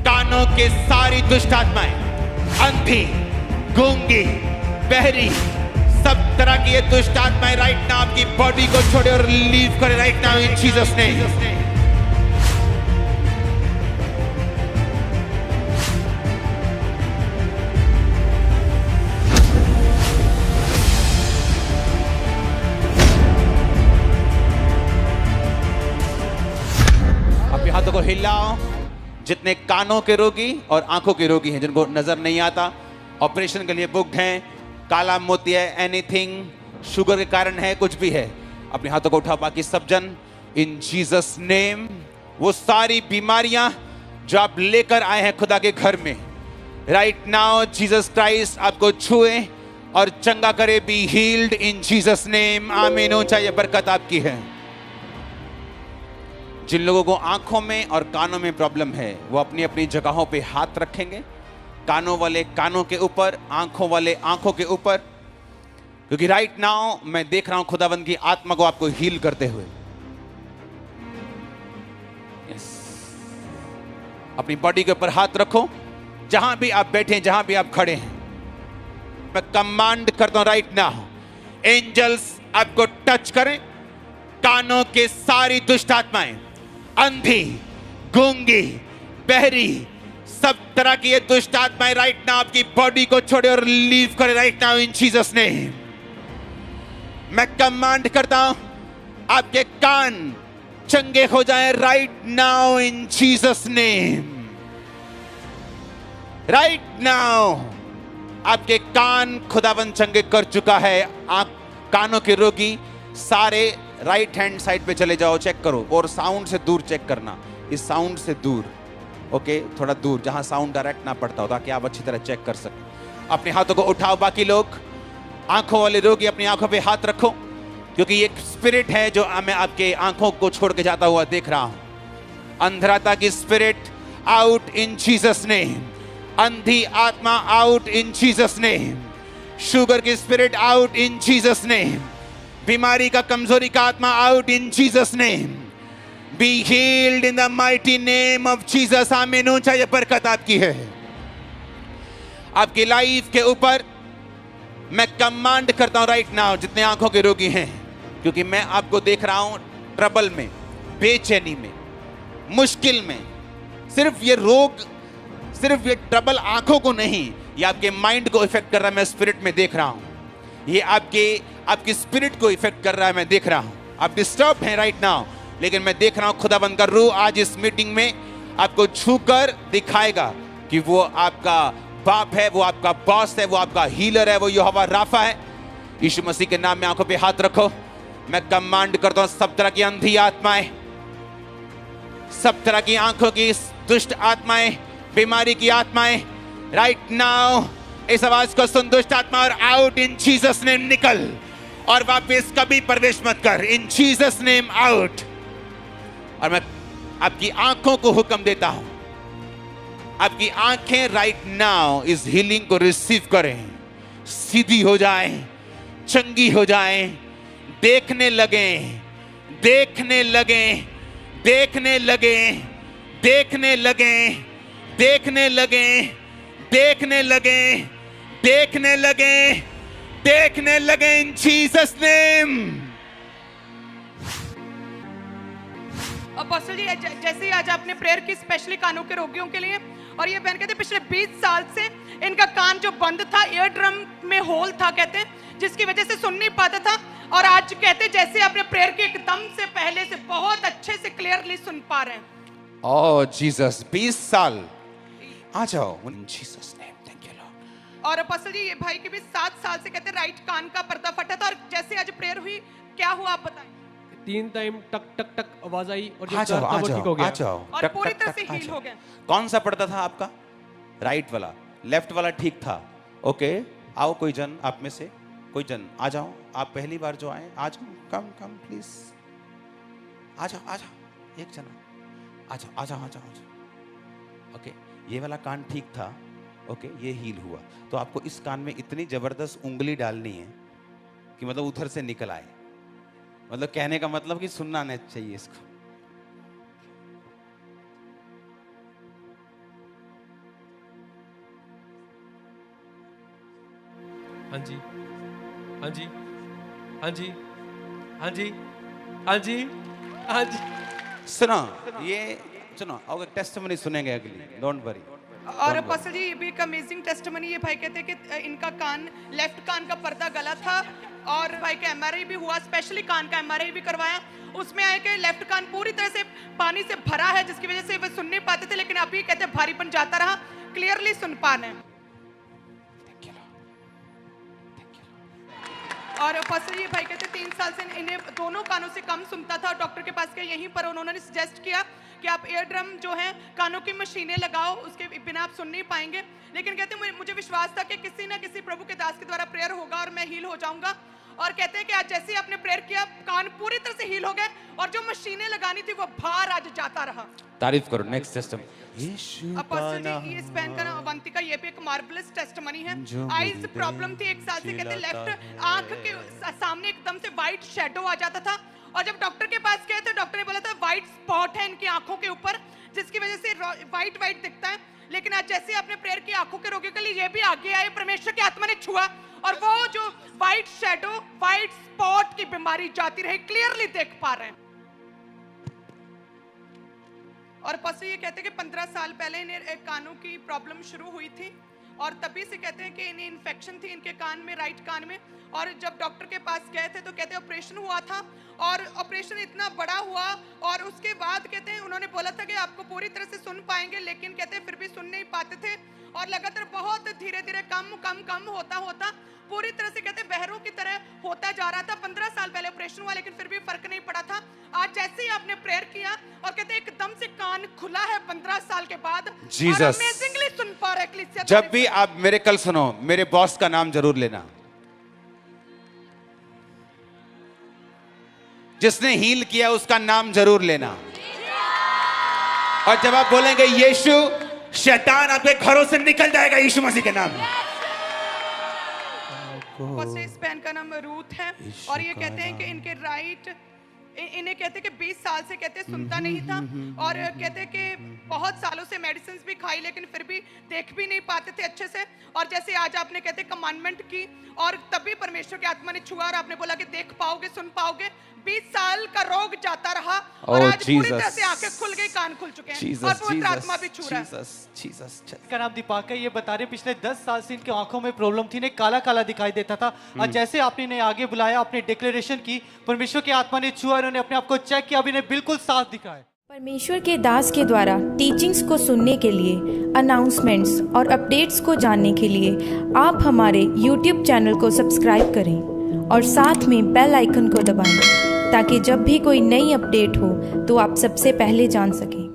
कानों के सारी दुष्ट आत्माएं, अंधी, गूंगी, बहरी, सब तरह की ये दुष्ट आत्माएं राइट नाउ आपकी बॉडी को छोड़े और लीव करे right now in Jesus name. अपने हाथों को हिलाओ। जितने कानों के रोगी और आंखों के रोगी हैं, जिनको नजर नहीं आता, ऑपरेशन के लिए बुक्ड हैं, काला मोती है, एनीथिंग, शुगर के कारण है, कुछ भी है, अपने हाथों को उठाओ। बाकी सब जन इन जीसस नेम, वो सारी बीमारियां जो आप लेकर आए हैं खुदा के घर में, राइट नाउ जीसस क्राइस्ट आपको छुए और चंगा करे। बी हील्ड इन जीसस नेम। आमीन। ऊंचा ये बरकत आपकी है। जिन लोगों को आंखों में और कानों में प्रॉब्लम है, वो अपनी अपनी जगहों पे हाथ रखेंगे। कानों वाले कानों के ऊपर, आंखों वाले आंखों के ऊपर, क्योंकि राइट नाउ मैं देख रहा हूं खुदावंद की आत्मा को आपको हील करते हुए। यस, अपनी बॉडी के ऊपर हाथ रखो। जहां भी आप बैठे हैं, जहां भी आप खड़े हैं, मैं कमांड करता हूं राइट नाउ, एंजल्स आपको टच करें। कानों के सारी दुष्ट आत्माएं, अंधी, गूंगी, बहरी, सब तरह की ये दुष्ट आत्माएं राइट नाउ आपकी बॉडी को छोड़े और लीव करे right now in Jesus name. मैं कमांड करता हूं आपके कान चंगे हो जाएं right now in Jesus name. Right now आपके कान खुदावन चंगे कर चुका है। आप कानों के रोगी सारे राइट हैंड साइड पे चले जाओ, चेक करो, और साउंड से दूर चेक करना, इस साउंड से दूर, ओके, थोड़ा दूर जहां साउंड डायरेक्ट ना पड़ता हो, ताकि आप अच्छी तरह चेक कर सकें। अपने हाथों को उठाओ। बाकी लोग, आंखों वाले रोगी अपनी आंखों पे हाथ रखो, क्योंकि एक स्पिरिट है जो मैं आपके आंखों को छोड़ के जाता हुआ देख रहा हूं। अंधराता की spirit out in Jesus name. अंधी आत्मा out in Jesus name. Sugar की spirit out in Jesus name. बीमारी का, कमजोरी का आत्मा out in Jesus name. Be healed in the mighty name of Jesus. आमीन। ऊंचा ये बरकत आपकी है, आपकी लाइफ के ऊपर। मैं कमांड करता हूं राइट नाउ, जितने आंखों के रोगी हैं, क्योंकि मैं आपको देख रहा हूं ट्रबल में, बेचैनी में, मुश्किल में। सिर्फ ये रोग, सिर्फ ये ट्रबल आंखों को नहीं, ये आपके माइंड को इफेक्ट कर रहा है। मैं स्पिरिट में देख रहा हूं, ये आपकी स्पिरिट को इफेक्ट कर रहा है। मैं देख रहा हूं आप डिस्टर्ब हैं राइट नाउ, लेकिन मैं देख रहा हूं खुदाबंद का रूह आज इस मीटिंग में आपको छूकर दिखाएगा कि वो आपका बाप है, वो आपका बॉस है, वो आपका हीलर है, वो यहोवा राफा है। यीशु मसीह के नाम में आंखों पे हाथ रखो। मैं कमांड करता हूं सब तरह की अंधी आत्माएं, सब तरह की आंखों की दुष्ट आत्माएं, बीमारी की आत्माएं, राइट नाउ इस आवाज को सुन। दुष्ट आत्मा और आउट इन जीसस नेम। निकल और वापस कभी प्रवेश मत कर। इन जीसस नेम आउट। और मैं आपकी आंखों को हुक्म देता हूं, आपकी आंखें राइट नाउ इस हीलिंग को रिसीव करें, सीधी हो जाएं, चंगी हो जाएं, देखने लगे, देखने लगे, देखने लगे, देखने लगे, देखने लगे, देखने लगे, देखने लगे, देखने लगे इन जीसस नेम। अपोस्टल जी, जैसे ही आज आपने प्रेयर की स्पेशली कानों के रोगियों के लिए, और ये बहन कहते पिछले 20 साल से इनका कान जो बंद था, ईयर ड्रम में होल था कहते, जिसकी वजह से सुन नहीं पाता था, और आज कहते जैसे आपने प्रेयर की एकदम से पहले से बहुत अच्छे से क्लियरली सुन पा रहे हैं। ओह जीसस, 20 साल। आ जाओ इन Jesus name. Thank you Lord. और अपोस्टल जी, ये भाई के भी 7 साल से कहते राइट कान का पर्दा फटा था, और जैसे आज प्रेयर हुई क्या हुआ आप बताएं। 3 टाइम टक टक टक आवाज आई और आ जाओ, आ जाओ, आ जाओ। और पूरी तरह से हील हो गया। कौन सा पड़ता था आपका? राइट वाला, लेफ्ट वाला ठीक था। ओके, आओ कोई जन आप में से, कोई जन आ जाओ। आप पहली बार जो आए, आ जाओ, कम कम प्लीज, आ जाओ, आ जाओ, एक जन आ जाओ, आ जाओ, आ जाओ, आ जाओ। ओके, ये वाला कान ठीक था, ओके, ये हील हुआ। तो आपको इस कान में इतनी जबरदस्त उंगली डालनी है कि मतलब उधर से निकल आए। मतलब कहने का मतलब कि सुनना नहीं चाहिए इसको। हाँ जी, हाँ जी, हाँ जी, हाँ जी, हाँ जी, हाँ जी। सुनो, ये सुनो, और टेस्टिमनी सुनेंगे अगली, डोंट वरी। और पास्टर जी, ये भी एक अमेजिंग टेस्टिमनी है। भाई कहते हैं कि इनका कान, लेफ्ट कान का पर्दा गला था और भाई का एमआरआई भी हुआ, स्पेशली कान का एमआरआई भी करवाया। उसमें आए कि लेफ्ट कान पूरी तरह से पानी से भरा है, जिसकी वजह से वे सुन नहीं पाते थे, लेकिन अभी कहते हैं भारीपन जाता रहा, क्लियरली सुन पा रहे हैं। और पास्टर जी, भाई कहते हैं 3 साल से इन्हें दोनों कानों से कम सुनता था और डॉक्टर के पास गए, यहीं पर उन्होंने सजेस्ट किया कि आप एयर ड्रम जो है कानों की मशीनें लगाओ, उसके बिना आप सुन नहीं पाएंगे। लेकिन कहते हैं मुझे विश्वास था कि किसी ना किसी प्रभु के दास के द्वारा प्रेयर होगा और मैं हील हो जाऊंगा। और कहते हैं कि आज जैसे ही आपने प्रेयर किया, कान पूरी तरह से हील हो गए और जो मशीनें लगानी थी वो बाहर आज जाता रहा। तारीफ करो। नेक्स्ट टेस्टम। अपोस्टल जी, ये स्पेन का नाम अवंतिका, ये भी एक मार्वलस टेस्टिमनी है। आईज प्रॉब्लम थी 1 साल से, कहते हैं लेफ्ट आंख के सामने एकदम से वाइट शेडो आ जाता था और जब डॉक्टर के पास गए तो डॉक्टर ने बोला था वाइट स्पॉट है इनकी आंखों के ऊपर, जिसकी वजह से वाइट वाइट दिखता है। लेकिन आज जैसे आपने प्रेयर की, आंखों के रोगियों के लिए ये भी आगे आए, परमेश्वर की आत्मा ने छुआ और वो जो वाइट शेडो, वाइट स्पॉट की बीमारी जाती रही, क्लियरली देख पा रहे हैं। और पास्टर ये कहते हैं कि 15 साल पहले इन्हें कानों की प्रॉब्लम शुरू हुई थी और तभी से कहते हैं कि इन्हें इन्फेक्शन थी इनके कान में, राइट कान में। और जब डॉक्टर के पास गए थे तो कहते हैं ऑपरेशन हुआ था और ऑपरेशन इतना बड़ा हुआ और उसके बाद कहते हैं उन्होंने बोला था कि आपको पूरी तरह से सुन पाएंगे, लेकिन कहते हैं फिर भी सुन नहीं पाते थे और लगातार बहुत धीरे धीरे कम होता होता पूरी तरह से कहते हैं बहरों की तरह होता जा रहा था। 15 साल पहले ऑपरेशन हुआ लेकिन फिर भी फर्क नहीं पड़ा था। आज जैसे ही आपने प्रेयर किया और कहते हैं एकदम से कान खुला है 15 साल के बाद, जीसस अमेजिंगली सुन पा रहे हैं। जब भी आप मेरे कल सुनो, मेरे बॉस का नाम जरूर लेना, जिसने हील किया उसका नाम जरूर लेना। और जब आप बोलेंगे यीशु, शैतान आपके घरों से निकल जाएगा यीशु मसीह के नाम में। इस बहन का नाम रूथ है और ये कहते हैं कि इनके राइट, इन्हें कहते हैं कि 20 साल से कहते हैं सुनता नहीं था और कहते हैं कि बहुत सालों से मेडिसिन भी खाई लेकिन फिर भी देख भी नहीं पाते थे अच्छे से। और जैसे आज आपने कहते हैं कमांडमेंट की और तभी परमेश्वर की आत्मा ने छुआ और आपने बोला कि देख पाओगे, सुन पाओगे। 20 साल का रोग जाता रहा और आज पूरी तरह से आंखें खुल गई, कान खुल चुके हैं और पवित्र आत्मा भी छू रहा है। का नाम दीपक है। ये बता रहे पिछले 10 साल से इनकी आंखों में प्रॉब्लम थी, इन्हें काला काला दिखाई देता था। आज जैसे आपने इन्हें आगे बुलाया, आपने डिक्लेरेशन की, परमेश्वर की आत्मा ने छुआ, इन्होंने अपने आप को चेक किया, अब इन्हें बिल्कुल साफ दिखा है। परमेश्वर के दास के द्वारा टीचिंग्स को सुनने के लिए, अनाउंसमेंट्स और अपडेट्स को जानने के लिए आप हमारे YouTube चैनल को सब्सक्राइब करें और साथ में बेल आइकन को दबाएं ताकि जब भी कोई नई अपडेट हो तो आप सबसे पहले जान सकें।